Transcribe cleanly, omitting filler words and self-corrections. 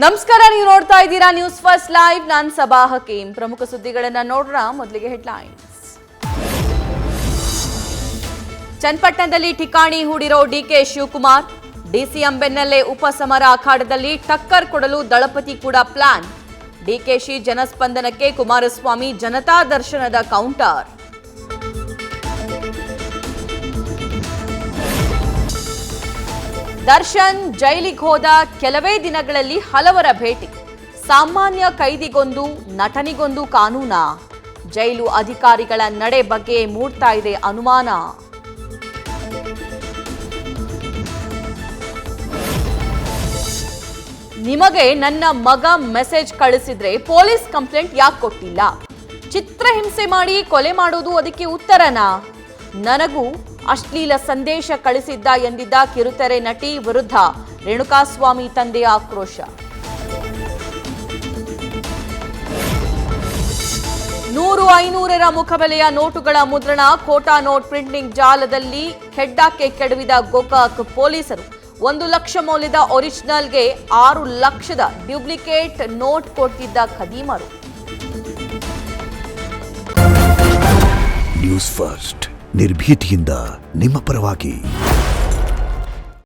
ನಮಸ್ಕಾರ, ನೀವು ನೋಡ್ತಾ ಇದ್ದೀರಾ ನ್ಯೂಸ್ ಫಸ್ಟ್ ಲೈವ್. ನಾನು ಸಬಾ ಹಕೀಂ. ಪ್ರಮುಖ ಸುದ್ದಿಗಳನ್ನ ನೋಡೋಣ. ಮೊದಲಿಗೆ ಹೆಡ್ಲೈನ್ಸ್. ಚನ್ನಪಟ್ಟಣದಲ್ಲಿ ಠಿಕಾಣಿ ಹೂಡಿರೋ ಡಿಕೆ ಶಿವಕುಮಾರ್. ಡಿಸಿಎಂ ಬೆನ್ನಲ್ಲೇ ಉಪಸಮರ ಅಖಾಡದಲ್ಲಿ ಟಕ್ಕರ್ ಕೊಡಲು ದಳಪತಿ ಕೂಡ ಪ್ಲಾನ್. ಡಿಕೆಶಿ ಜನಸ್ಪಂದನಕ್ಕೆ ಕುಮಾರಸ್ವಾಮಿ ಜನತಾ ದರ್ಶನದ ಕೌಂಟರ್. ದರ್ಶನ್ ಜೈಲಿಗೆ ಹೋದ ಕೆಲವೇ ದಿನಗಳಲ್ಲಿ ಹಲವರ ಭೇಟಿ. ಸಾಮಾನ್ಯ ಕೈದಿಗೊಂದು ನಟನಿಗೊಂದು ಕಾನೂನಾ? ಜೈಲು ಅಧಿಕಾರಿಗಳ ನಡೆ ಬಗ್ಗೆ ಮೂಡ್ತಾ ಇದೆ ಅನುಮಾನ. ನಿಮಗೆ ನನ್ನ ಮಗ ಮೆಸೇಜ್ ಕಳಿಸಿದ್ರೆ ಪೊಲೀಸ್ ಕಂಪ್ಲೇಂಟ್ ಯಾಕೆ ಕೊಟ್ಟಿಲ್ಲ? ಚಿತ್ರಹಿಂಸೆ ಮಾಡಿ ಕೊಲೆ ಮಾಡೋದು ಅದಕ್ಕೆ ಉತ್ತರನಾ? ನನಗೂ ಅಶ್ಲೀಲ ಸಂದೇಶ ಕಳಿಸಿದ್ದ ಎಂದಿದ್ದ ಕಿರುತೆರೆ ನಟಿ ವಿರುದ್ಧ ರೇಣುಕಾಸ್ವಾಮಿ ತಂದೆಯ ಆಕ್ರೋಶ. 100-500ರ ಮುಖಬೆಲೆಯ ನೋಟುಗಳ ಮುದ್ರಣ, ಖೋಟಾ ನೋಟ್ ಪ್ರಿಂಟಿಂಗ್ ಜಾಲದಲ್ಲಿ ಖೆಡ್ಡಾಕ್ಕೆ ಕೆಡವಿದ ಗೋಕಾಕ್ ಪೊಲೀಸರು. 1 ಲಕ್ಷ ಮೌಲ್ಯದ ಒರಿಜಿನಲ್ಗೆ 6 ಲಕ್ಷದ ಡ್ಯೂಪ್ಲಿಕೇಟ್ ನೋಟ್ ಕೊಟ್ಟಿದ್ದ ಖದೀಮರು. ನ್ಯೂಸ್ ಫಸ್ಟ್, ನಿರ್ಭೀತಿಯಿಂದ ನಿಮ್ಮ ಪರವಾಗಿ.